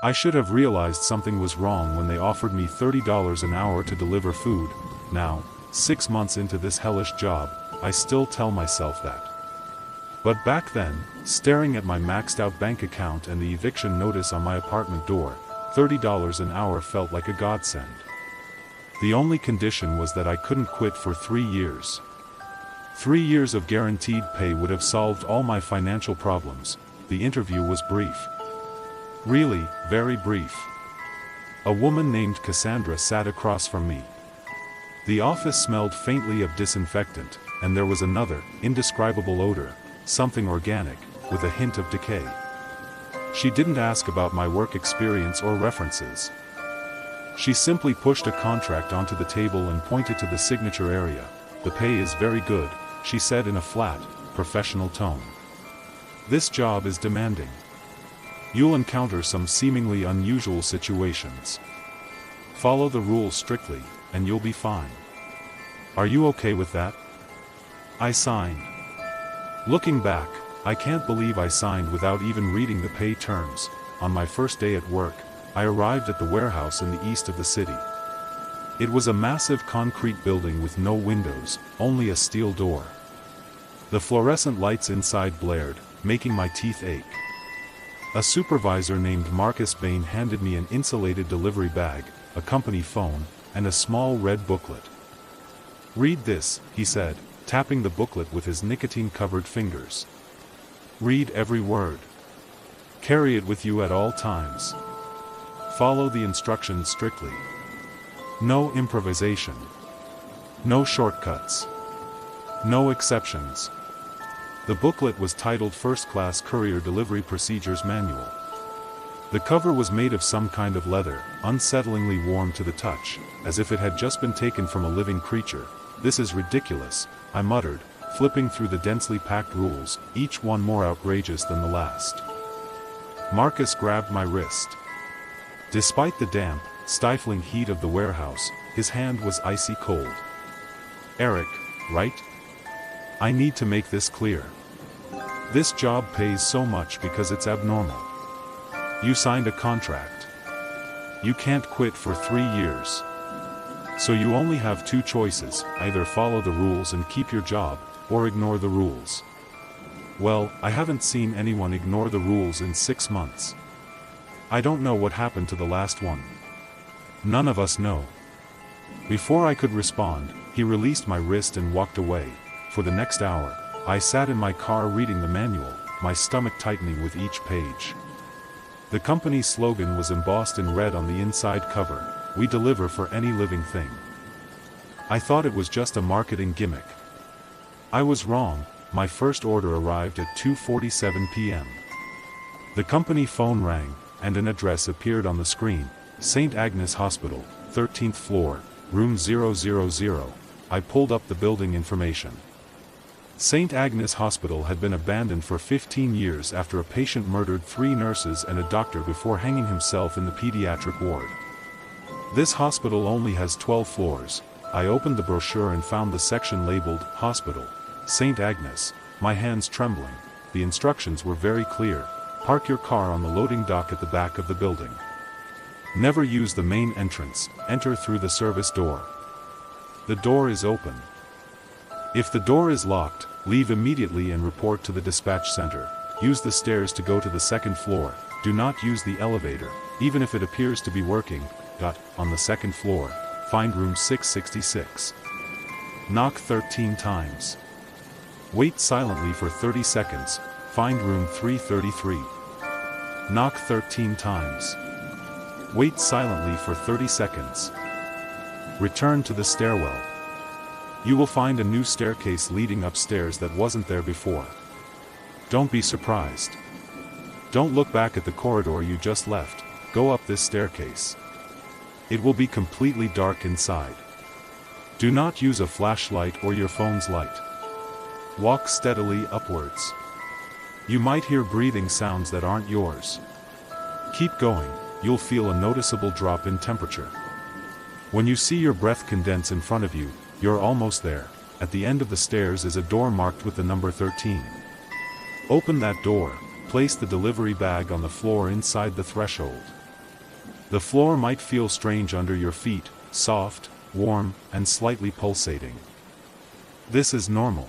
I should have realized something was wrong when they offered me $30 an hour to deliver food. Now, 6 months into this hellish job, I still tell myself that. But back then, staring at my maxed out bank account and the eviction notice on my apartment door, $30 an hour felt like a godsend. The only condition was that I couldn't quit for 3 years. 3 years of guaranteed pay would have solved all my financial problems. The interview was brief. Really, very brief. A woman named Cassandra sat across from me. The office smelled faintly of disinfectant, and there was another, indescribable odor, something organic, with a hint of decay. She didn't ask about my work experience or references. She simply pushed a contract onto the table and pointed to the signature area. "The pay is very good," she said in a flat, professional tone. "This job is demanding. You'll encounter some seemingly unusual situations. Follow the rules strictly, and you'll be fine. Are you okay with that?" I signed. Looking back, I can't believe I signed without even reading the pay terms. On my first day at work, I arrived at the warehouse in the east of the city. It was a massive concrete building with no windows, only a steel door. The fluorescent lights inside blared, making my teeth ache. A supervisor named Marcus Bain handed me an insulated delivery bag, a company phone, and a small red booklet. "Read this," he said, tapping the booklet with his nicotine-covered fingers. "Read every word. Carry it with you at all times. Follow the instructions strictly. No improvisation. No shortcuts. No exceptions." The booklet was titled First Class Courier Delivery Procedures Manual. The cover was made of some kind of leather, unsettlingly warm to the touch, as if it had just been taken from a living creature. "This is ridiculous," I muttered, flipping through the densely packed rules, each one more outrageous than the last. Marcus grabbed my wrist. Despite the damp, stifling heat of the warehouse, his hand was icy cold. "Eric, right? I need to make this clear. This job pays so much because it's abnormal. You signed a contract. You can't quit for 3 years. So you only have 2 choices, either follow the rules and keep your job, or ignore the rules." Well, I haven't seen anyone ignore the rules in 6 months. I don't know what happened to the last one. None of us know. Before I could respond, he released my wrist and walked away. For the next hour, I sat in my car reading the manual, my stomach tightening with each page. The company's slogan was embossed in red on the inside cover: "We deliver for any living thing." I thought it was just a marketing gimmick. I was wrong. My first order arrived at 2:47 p.m. The company phone rang, and an address appeared on the screen: St. Agnes Hospital, 13th floor, room 000. I pulled up the building information. St. Agnes Hospital had been abandoned for 15 years after a patient murdered 3 nurses and a doctor before hanging himself in the pediatric ward. This hospital only has 12 floors. I opened the brochure and found the section labeled Hospital, St. Agnes, my hands trembling. The instructions were very clear: park your car on the loading dock at the back of the building. Never use the main entrance, enter through the service door. The door is open. If the door is locked, leave immediately and report to the dispatch center. Use the stairs to go to the 2nd floor. Do not use the elevator, even if it appears to be working. On the 2nd floor, find room 666. Knock 13 times. Wait silently for 30 seconds, find room 333. Knock 13 times. Wait silently for 30 seconds. Return to the stairwell. You will find a new staircase leading upstairs that wasn't there before. Don't be surprised. Don't look back at the corridor you just left, go up this staircase. It will be completely dark inside. Do not use a flashlight or your phone's light. Walk steadily upwards. You might hear breathing sounds that aren't yours. Keep going, you'll feel a noticeable drop in temperature. When you see your breath condense in front of you, you're almost there. At the end of the stairs is a door marked with the number 13. Open that door, place the delivery bag on the floor inside the threshold. The floor might feel strange under your feet, soft, warm, and slightly pulsating. This is normal.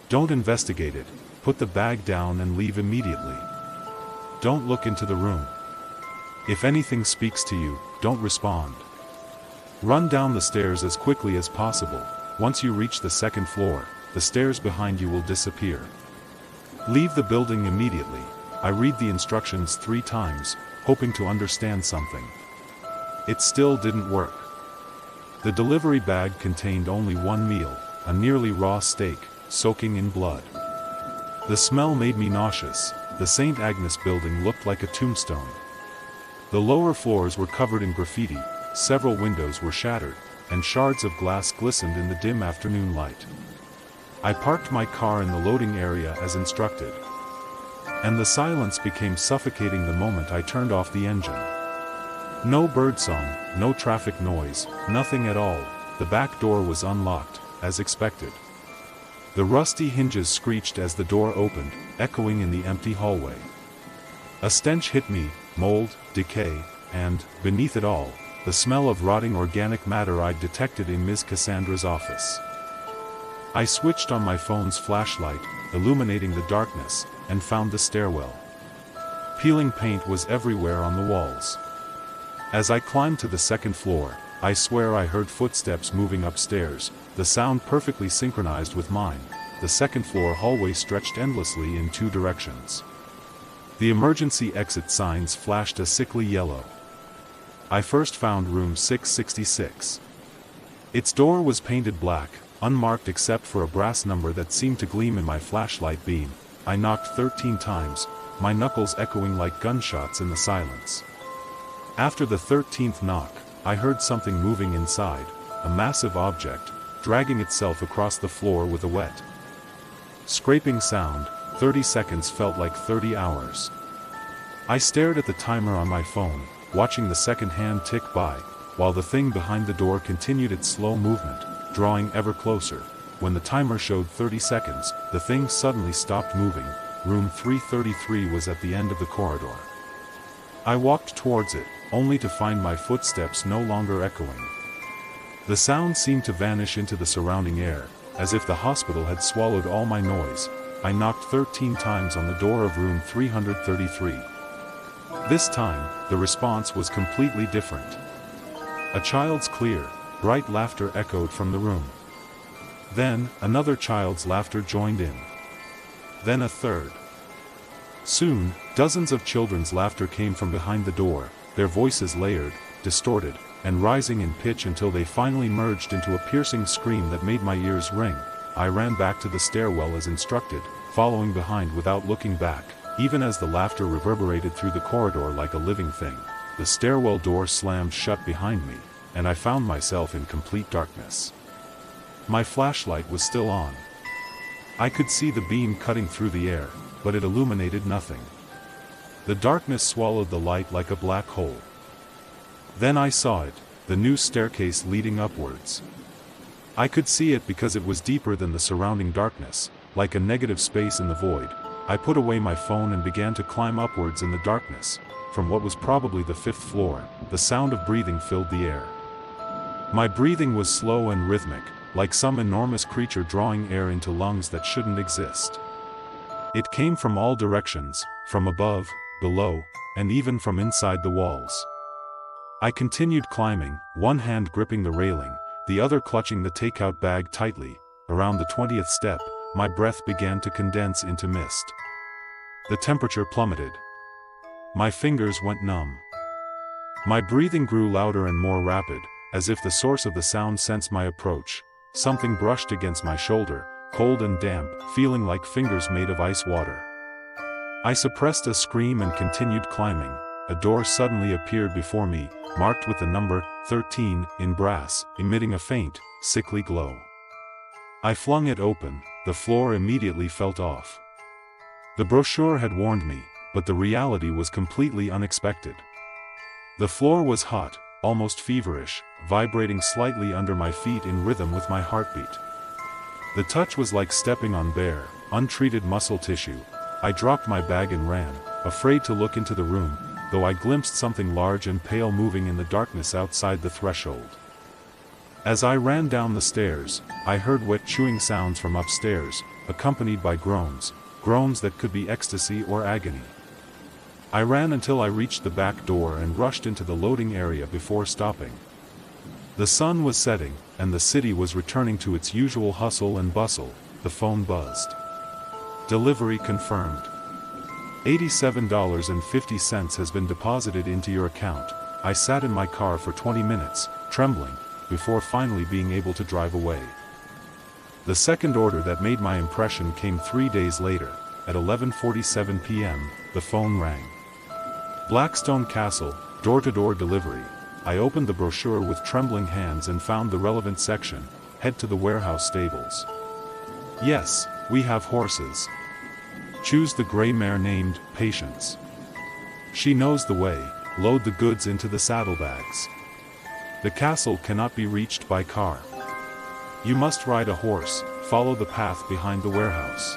Don't investigate it, put the bag down and leave immediately. Don't look into the room. If anything speaks to you, don't respond. Run down the stairs as quickly as possible. Once you reach the second floor, the stairs behind you will disappear. Leave the building immediately. I read the instructions 3 times, hoping to understand something. It still didn't work. The delivery bag contained only one meal, a nearly raw steak, soaking in blood. The smell made me nauseous. The St. Agnes building looked like a tombstone. The lower floors were covered in graffiti, several windows were shattered, and shards of glass glistened in the dim afternoon light. I parked my car in the loading area as instructed. And the silence became suffocating the moment I turned off the engine. No birdsong, no traffic noise, nothing at all. The back door was unlocked, as expected. The rusty hinges screeched as the door opened, echoing in the empty hallway. A stench hit me, mold, decay, and, beneath it all, the smell of rotting organic matter I'd detected in Ms. Cassandra's office. I switched on my phone's flashlight, illuminating the darkness, and found the stairwell. Peeling paint was everywhere on the walls. As I climbed to the second floor, I swear I heard footsteps moving upstairs, the sound perfectly synchronized with mine. The second floor hallway stretched endlessly in 2 directions. The emergency exit signs flashed a sickly yellow. I first found room 666. Its door was painted black, unmarked except for a brass number that seemed to gleam in my flashlight beam. I knocked 13 times, my knuckles echoing like gunshots in the silence. After the 13th knock, I heard something moving inside, a massive object, dragging itself across the floor with a wet, scraping sound. 30 seconds felt like 30 hours. I stared at the timer on my phone, watching the second hand tick by, while the thing behind the door continued its slow movement, drawing ever closer. When the timer showed 30 seconds, the thing suddenly stopped moving. Room 333 was at the end of the corridor. I walked towards it, only to find my footsteps no longer echoing. The sound seemed to vanish into the surrounding air, as if the hospital had swallowed all my noise. I knocked 13 times on the door of room 333. This time, the response was completely different. A child's clear, bright laughter echoed from the room. Then, another child's laughter joined in. Then a third. Soon, dozens of children's laughter came from behind the door, their voices layered, distorted, and rising in pitch until they finally merged into a piercing scream that made my ears ring. I ran back to the stairwell as instructed, following behind without looking back. Even as the laughter reverberated through the corridor like a living thing, the stairwell door slammed shut behind me, and I found myself in complete darkness. My flashlight was still on. I could see the beam cutting through the air, but it illuminated nothing. The darkness swallowed the light like a black hole. Then I saw it, the new staircase leading upwards. I could see it because it was deeper than the surrounding darkness, like a negative space in the void. I put away my phone and began to climb upwards in the darkness. From what was probably the 5th floor, the sound of breathing filled the air. My breathing was slow and rhythmic, like some enormous creature drawing air into lungs that shouldn't exist. It came from all directions, from above, below, and even from inside the walls. I continued climbing, one hand gripping the railing, the other clutching the takeout bag tightly. Around the 20th step, my breath began to condense into mist. The temperature plummeted. My fingers went numb. My breathing grew louder and more rapid, as if the source of the sound sensed my approach. Something brushed against my shoulder, cold and damp, feeling like fingers made of ice water. I suppressed a scream and continued climbing. A door suddenly appeared before me, marked with the number 13 in brass, emitting a faint, sickly glow. I flung it open. The floor immediately felt off. The brochure had warned me, but the reality was completely unexpected. The floor was hot, almost feverish, vibrating slightly under my feet in rhythm with my heartbeat. The touch was like stepping on bare, untreated muscle tissue. I dropped my bag and ran, afraid to look into the room, though I glimpsed something large and pale moving in the darkness outside the threshold. As I ran down the stairs, I heard wet chewing sounds from upstairs, accompanied by groans that could be ecstasy or agony. I ran until I reached the back door and rushed into the loading area before stopping. The sun was setting, and the city was returning to its usual hustle and bustle. The phone buzzed. Delivery confirmed. $87.50 has been deposited into your account. I sat in my car for 20 minutes, trembling, before finally being able to drive away. The second order that made my impression came 3 days later. At 11:47 p.m., the phone rang. Blackstone Castle, door-to-door delivery. I opened the brochure with trembling hands and found the relevant section. Head to the warehouse stables. Yes, we have horses. Choose the gray mare named Patience. She knows the way. Load the goods into the saddlebags. The castle cannot be reached by car. You must ride a horse. Follow the path behind the warehouse.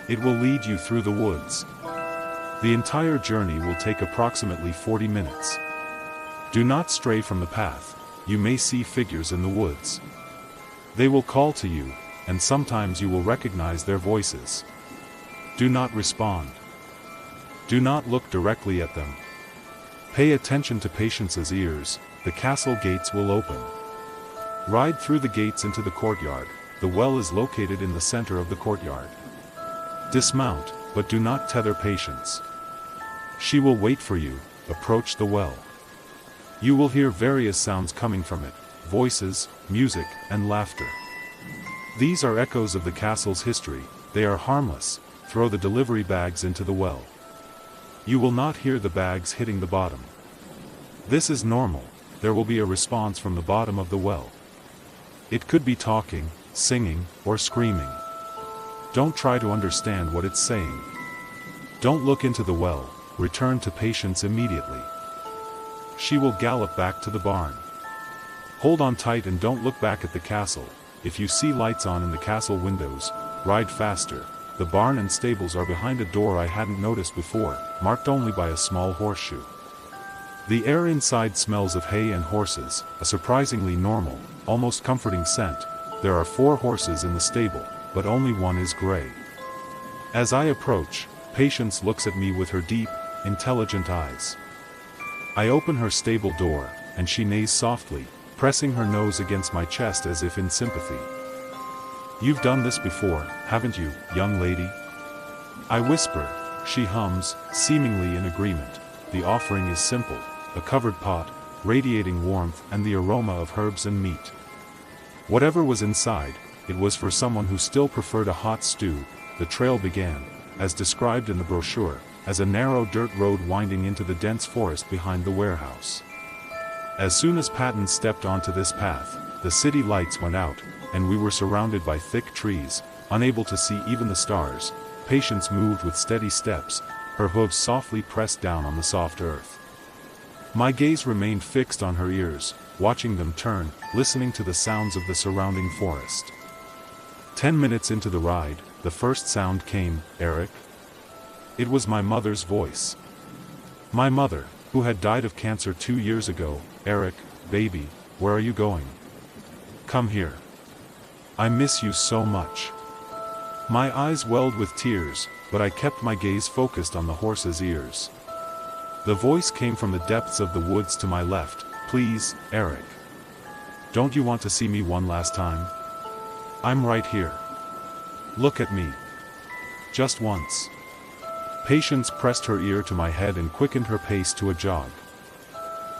It will lead you through the woods. The entire journey will take approximately 40 minutes. Do not stray from the path. You may see figures in the woods. They will call to you, and sometimes you will recognize their voices. Do not respond. Do not look directly at them. Pay attention to Patience's ears. The castle gates will open. Ride through the gates into the courtyard. The well is located in the center of the courtyard. Dismount, but do not tether Patience. She will wait for you. Approach the well. You will hear various sounds coming from it, voices, music, and laughter. These are echoes of the castle's history. They are harmless. Throw the delivery bags into the well. You will not hear the bags hitting the bottom. This is normal. There will be a response from the bottom of the well. It could be talking, singing, or screaming. Don't try to understand what it's saying. Don't look into the well. Return to Patience immediately. She will gallop back to the barn. Hold on tight and don't look back at the castle. If you see lights on in the castle windows, ride faster. The barn and stables are behind a door I hadn't noticed before, marked only by a small horseshoe. The air inside smells of hay and horses, a surprisingly normal, almost comforting scent. There are 4 horses in the stable, but only one is gray. As I approach, Patience looks at me with her deep, intelligent eyes. I open her stable door, and she neighs softly, pressing her nose against my chest as if in sympathy. You've done this before, haven't you, young lady? I whisper. She hums, seemingly in agreement. The offering is simple, a covered pot, radiating warmth and the aroma of herbs and meat. Whatever was inside, it was for someone who still preferred a hot stew. The trail began, as described in the brochure, as a narrow dirt road winding into the dense forest behind the warehouse. As soon as Patton stepped onto this path, the city lights went out, and we were surrounded by thick trees, unable to see even the stars. Patience moved with steady steps, her hooves softly pressed down on the soft earth. My gaze remained fixed on her ears, watching them turn, listening to the sounds of the surrounding forest. 10 minutes into the ride, the first sound came. Eric? It was my mother's voice. My mother, who had died of cancer 2 years ago. Eric, baby, where are you going? Come here. I miss you so much. My eyes welled with tears, but I kept my gaze focused on the horse's ears. The voice came from the depths of the woods to my left. Please, Eric. Don't you want to see me one last time? I'm right here. Look at me. Just once. Patience pressed her ear to my head and quickened her pace to a jog.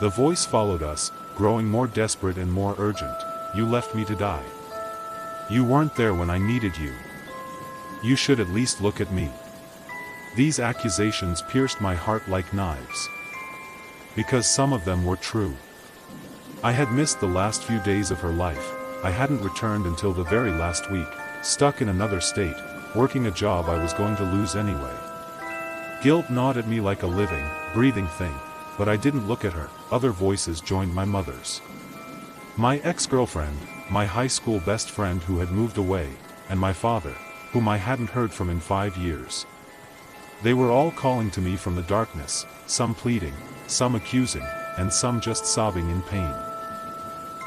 The voice followed us, growing more desperate and more urgent. You left me to die. You weren't there when I needed you. You should at least look at me. These accusations pierced my heart like knives. Because some of them were true. I had missed the last few days of her life. I hadn't returned until the very last week, stuck in another state, working a job I was going to lose anyway. Guilt gnawed at me like a living, breathing thing. but I didn't look at her. Other voices joined my mother's. My ex-girlfriend, my high school best friend who had moved away, and my father, whom I hadn't heard from in 5 years. They were all calling to me from the darkness, some pleading, some accusing, and some just sobbing in pain.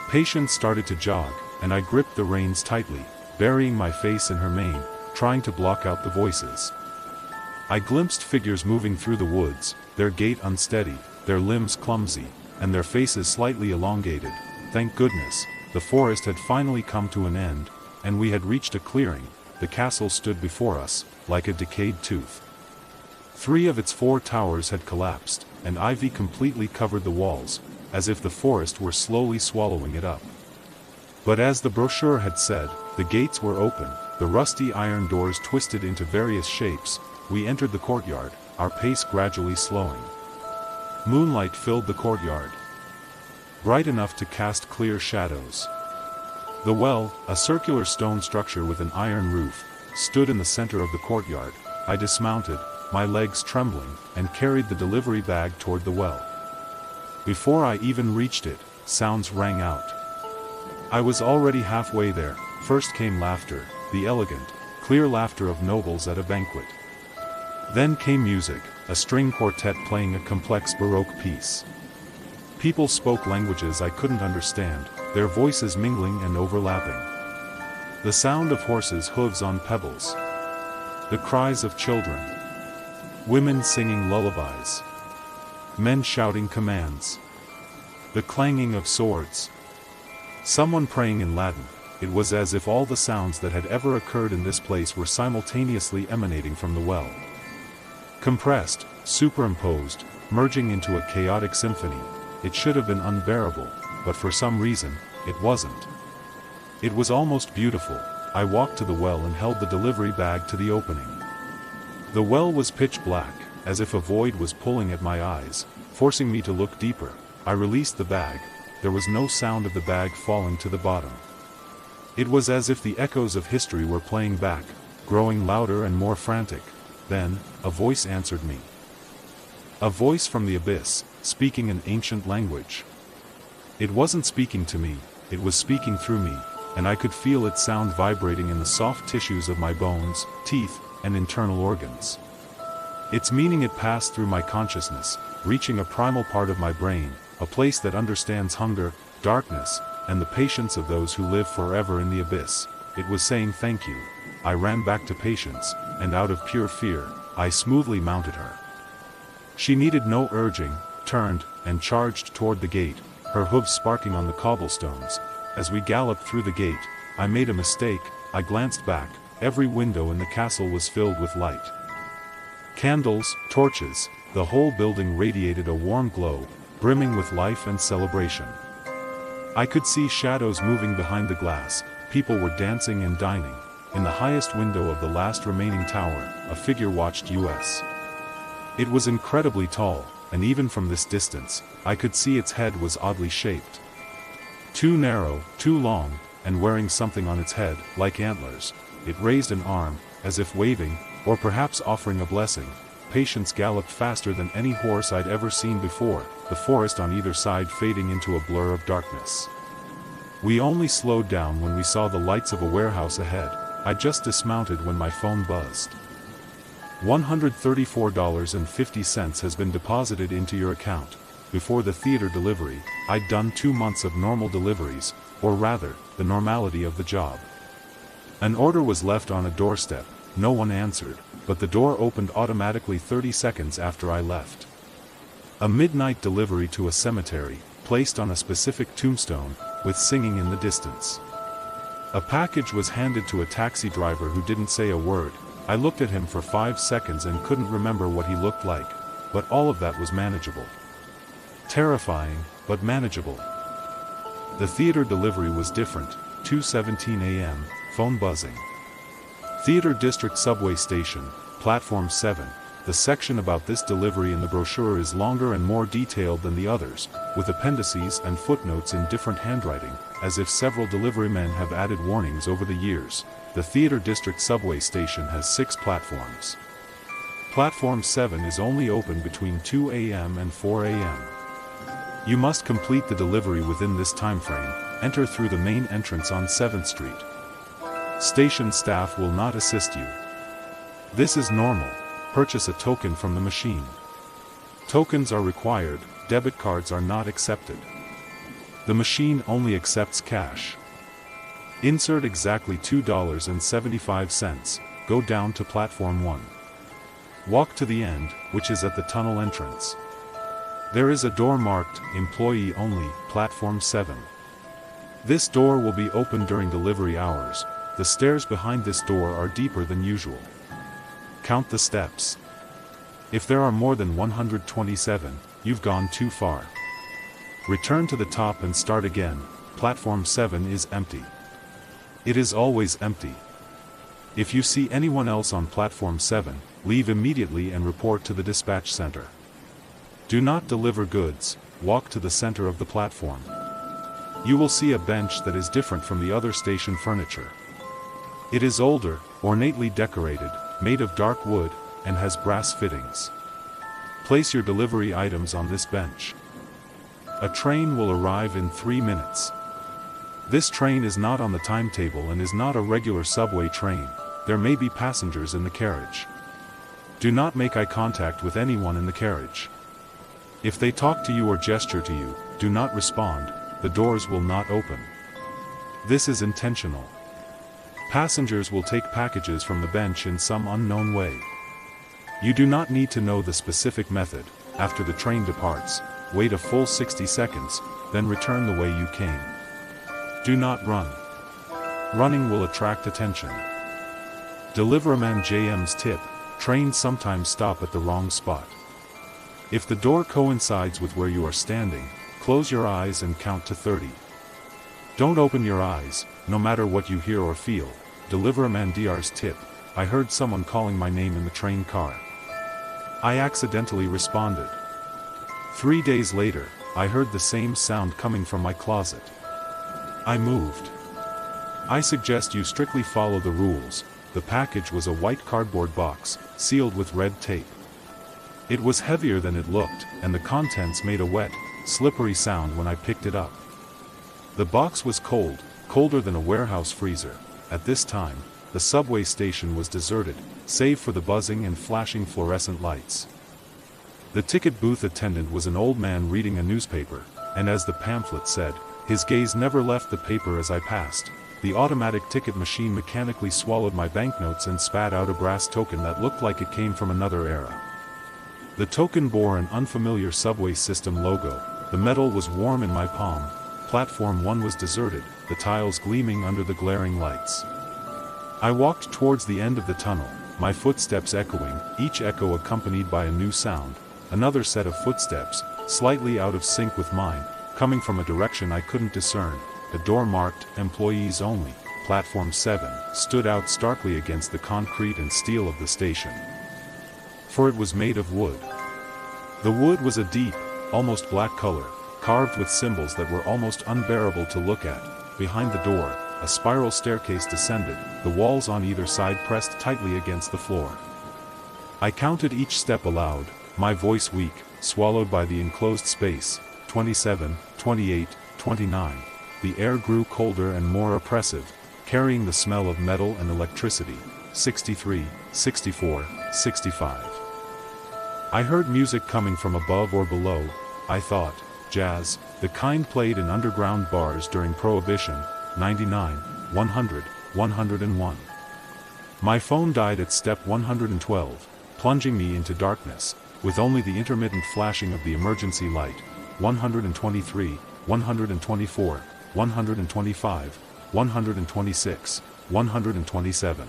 Patience started to jog, and I gripped the reins tightly, burying my face in her mane, trying to block out the voices. I glimpsed figures moving through the woods, their gait unsteady, their limbs clumsy, and their faces slightly elongated. Thank goodness, the forest had finally come to an end, and we had reached a clearing. The castle stood before us, like a decayed tooth. 3 of its 4 towers had collapsed, and ivy completely covered the walls, as if the forest were slowly swallowing it up. But as the brochure had said, the gates were open, the rusty iron doors twisted into various shapes. We entered the courtyard, our pace gradually slowing. Moonlight filled the courtyard, bright enough to cast clear shadows. The well, a circular stone structure with an iron roof, stood in the center of the courtyard. I dismounted, my legs trembling, and carried the delivery bag toward the well. Before I even reached it, sounds rang out. I was already halfway there. First came laughter, the elegant, clear laughter of nobles at a banquet. Then came music, a string quartet playing a complex Baroque piece. People spoke languages I couldn't understand, their voices mingling and overlapping. The sound of horses' hooves on pebbles. The cries of children. Women singing lullabies. Men shouting commands. The clanging of swords. Someone praying in Latin. It was as if all the sounds that had ever occurred in this place were simultaneously emanating from the well. Compressed, superimposed, merging into a chaotic symphony. It should have been unbearable, but for some reason, it wasn't. It was almost beautiful. I walked to the well and held the delivery bag to the opening. The well was pitch black, as if a void was pulling at my eyes, forcing me to look deeper. I released the bag. There was no sound of the bag falling to the bottom. It was as if the echoes of history were playing back, growing louder and more frantic. Then, a voice answered me. A voice from the abyss, speaking an ancient language. It wasn't speaking to me, it was speaking through me, and I could feel its sound vibrating in the soft tissues of my bones, teeth, and internal organs. Its meaning it passed through my consciousness, reaching a primal part of my brain, a place that understands hunger, darkness, and the patience of those who live forever in the abyss. It was saying thank you. I ran back to Patience, and out of pure fear, I smoothly mounted her. She needed no urging, turned, and charged toward the gate, her hooves sparking on the cobblestones. As we galloped through the gate, I made a mistake. I glanced back. Every window in the castle was filled with light. Candles, torches, the whole building radiated a warm glow, brimming with life and celebration. I could see shadows moving behind the glass. People were dancing and dining. In the highest window of the last remaining tower, a figure watched us. It was incredibly tall, and even from this distance, I could see its head was oddly shaped. Too narrow, too long, and wearing something on its head, like antlers. It raised an arm, as if waving, or perhaps offering a blessing. Patience galloped faster than any horse I'd ever seen before, the forest on either side fading into a blur of darkness. We only slowed down when we saw the lights of a warehouse ahead. I just dismounted when my phone buzzed. $134.50 has been deposited into your account. Before the theater delivery, I'd done 2 months of normal deliveries, or rather, the normality of the job. An order was left on a doorstep. No one answered, but the door opened automatically 30 seconds after I left. A midnight delivery to a cemetery, placed on a specific tombstone, with singing in the distance. A package was handed to a taxi driver who didn't say a word. I looked at him for 5 seconds and couldn't remember what he looked like, but all of that was manageable. Terrifying, but manageable. The theater delivery was different. 2:17 a.m., phone buzzing. Theater District Subway Station, Platform 7. The section about this delivery in the brochure is longer and more detailed than the others, with appendices and footnotes in different handwriting, as if several delivery men have added warnings over the years. The Theater District Subway Station has 6 platforms. Platform 7 is only open between 2 a.m. and 4 a.m. You must complete the delivery within this time frame. Enter through the main entrance on 7th Street. Station staff will not assist you. This is normal. Purchase a token from the machine. Tokens are required, debit cards are not accepted. The machine only accepts cash. Insert exactly $2.75. Go down to platform 1. Walk to the end, which is at the tunnel entrance. There is a door marked, Employee Only, Platform 7. This door will be open during delivery hours. The stairs behind this door are deeper than usual. Count the steps. If there are more than 127, you've gone too far. Return to the top and start again. Platform 7 is empty. It is always empty. If you see anyone else on Platform 7, leave immediately and report to the dispatch center. Do not deliver goods. Walk to the center of the platform. You will see a bench that is different from the other station furniture. It is older, ornately decorated, made of dark wood, and has brass fittings. Place your delivery items on this bench. A train will arrive in 3 minutes. This train is not on the timetable and is not a regular subway train. There may be passengers in the carriage. Do not make eye contact with anyone in the carriage. If they talk to you or gesture to you, do not respond. The doors will not open. This is intentional. Passengers will take packages from the bench in some unknown way. You do not need to know the specific method. After the train departs, wait a full 60 seconds, then return the way you came. Do not run. Running will attract attention. Deliverman JM's tip: trains sometimes stop at the wrong spot. If the door coincides with where you are standing, close your eyes and count to 30. Don't open your eyes, no matter what you hear or feel. Deliverman DR's tip: I heard someone calling my name in the train car. I accidentally responded. 3 days later, I heard the same sound coming from my closet. I moved. I suggest you strictly follow the rules. The package was a white cardboard box, sealed with red tape. It was heavier than it looked, and the contents made a wet, slippery sound when I picked it up. The box was cold, colder than a warehouse freezer. At this time, the subway station was deserted, save for the buzzing and flashing fluorescent lights. The ticket booth attendant was an old man reading a newspaper, and as the pamphlet said, his gaze never left the paper as I passed. The automatic ticket machine mechanically swallowed my banknotes and spat out a brass token that looked like it came from another era. The token bore an unfamiliar subway system logo. The metal was warm in my palm. Platform 1 was deserted, the tiles gleaming under the glaring lights. I walked towards the end of the tunnel, my footsteps echoing, each echo accompanied by a new sound. Another set of footsteps, slightly out of sync with mine, coming from a direction I couldn't discern. A door marked, Employees Only, Platform 7, stood out starkly against the concrete and steel of the station. For it was made of wood. The wood was a deep, almost black color, carved with symbols that were almost unbearable to look at. Behind the door, a spiral staircase descended, the walls on either side pressed tightly against the floor. I counted each step aloud, my voice weak, swallowed by the enclosed space. 27, 28, 29. The air grew colder and more oppressive, carrying the smell of metal and electricity. 63, 64, 65. I heard music coming from above or below. I thought, jazz, the kind played in underground bars during Prohibition. 99, 100, 101. My phone died at step 112, plunging me into darkness, with only the intermittent flashing of the emergency light. 123, 124, 125, 126, 127.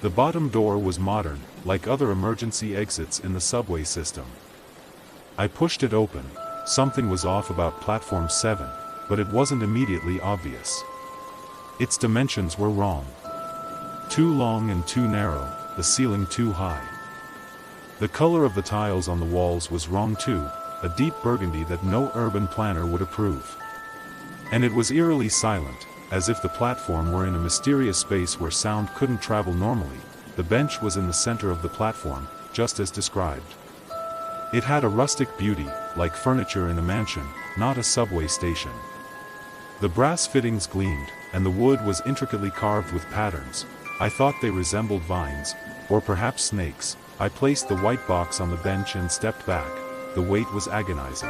The bottom door was modern, like other emergency exits in the subway system. I pushed it open. Something was off about Platform 7, but it wasn't immediately obvious. Its dimensions were wrong. Too long and too narrow, the ceiling too high. The color of the tiles on the walls was wrong too, a deep burgundy that no urban planner would approve. And it was eerily silent, as if the platform were in a mysterious space where sound couldn't travel normally. The bench was in the center of the platform, just as described. It had a rustic beauty, like furniture in a mansion, not a subway station. The brass fittings gleamed, and the wood was intricately carved with patterns. I thought they resembled vines, or perhaps snakes. I placed the white box on the bench and stepped back. The wait was agonizing.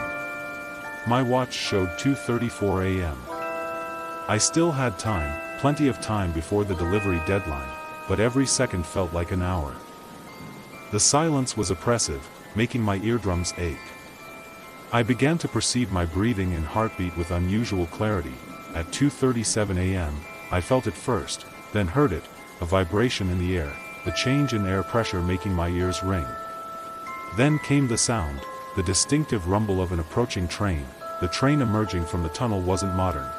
My watch showed 2:34 a.m. I still had time, plenty of time before the delivery deadline, but every second felt like an hour. The silence was oppressive, making my eardrums ache. I began to perceive my breathing and heartbeat with unusual clarity. At 2:37 a.m., I felt it first, then heard it, a vibration in the air, the change in air pressure making my ears ring. Then came the sound, the distinctive rumble of an approaching train. The train emerging from the tunnel wasn't modern.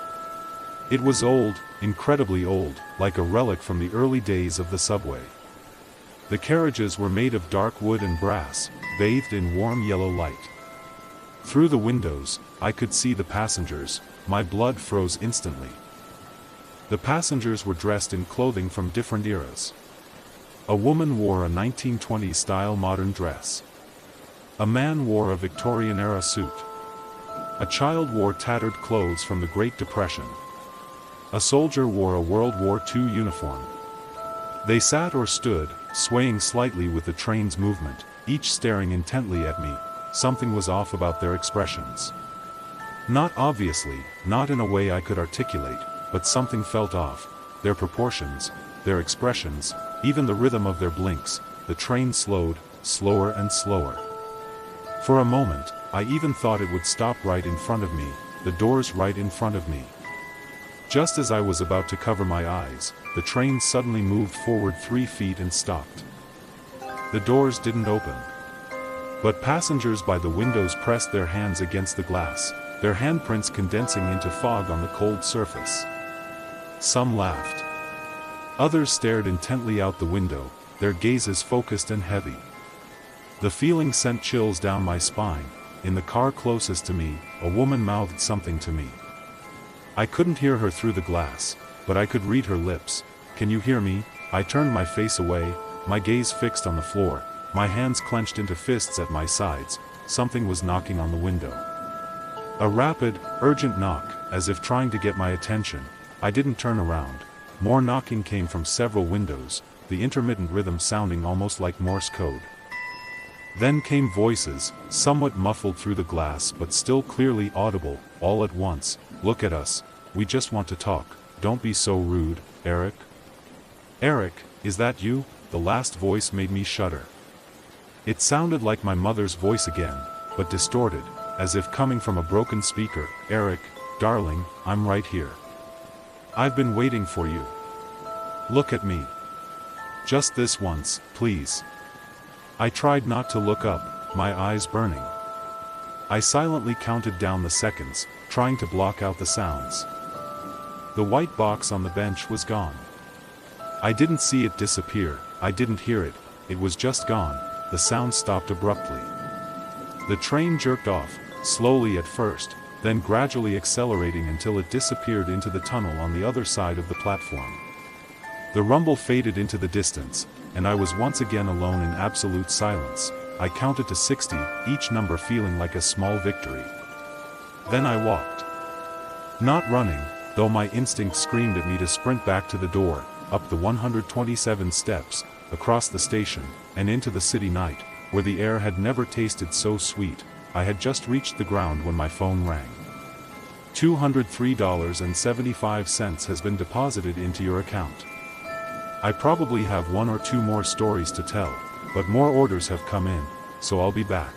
It was old, incredibly old, like a relic from the early days of the subway. The carriages were made of dark wood and brass, bathed in warm yellow light. Through the windows, I could see the passengers. My blood froze instantly. The passengers were dressed in clothing from different eras. A woman wore a 1920s-style modern dress. A man wore a Victorian-era suit. A child wore tattered clothes from the Great Depression. A soldier wore a World War II uniform. They sat or stood, swaying slightly with the train's movement, each staring intently at me. Something was off about their expressions. Not obviously, not in a way I could articulate, but something felt off. Their proportions, their expressions, even the rhythm of their blinks. The train slowed, slower and slower. For a moment, I even thought it would stop right in front of me, the doors right in front of me. Just as I was about to cover my eyes, the train suddenly moved forward 3 feet and stopped. The doors didn't open. But passengers by the windows pressed their hands against the glass, their handprints condensing into fog on the cold surface. Some laughed. Others stared intently out the window, their gazes focused and heavy. The feeling sent chills down my spine. In the car closest to me, a woman mouthed something to me. I couldn't hear her through the glass, but I could read her lips. "Can you hear me?" I turned my face away, my gaze fixed on the floor, my hands clenched into fists at my sides. Something was knocking on the window. A rapid, urgent knock, as if trying to get my attention. I didn't turn around. More knocking came from several windows, the intermittent rhythm sounding almost like Morse code. Then came voices, somewhat muffled through the glass but still clearly audible, all at once. "Look at us, we just want to talk, don't be so rude, Eric." "Eric, is that you?" The last voice made me shudder. It sounded like my mother's voice again, but distorted, as if coming from a broken speaker. "Eric, darling, I'm right here. I've been waiting for you. Look at me. Just this once, please." I tried not to look up, my eyes burning. I silently counted down the seconds, trying to block out the sounds. The white box on the bench was gone. I didn't see it disappear, I didn't hear it, it was just gone. The sound stopped abruptly. The train jerked off, slowly at first, then gradually accelerating until it disappeared into the tunnel on the other side of the platform. The rumble faded into the distance, and I was once again alone in absolute silence. I counted to 60, each number feeling like a small victory. Then I walked. Not running, though my instinct screamed at me to sprint back to the door, up the 127 steps, across the station, and into the city night, where the air had never tasted so sweet. I had just reached the ground when my phone rang. $203.75 has been deposited into your account. I probably have 1 or 2 more stories to tell, but more orders have come in, so I'll be back.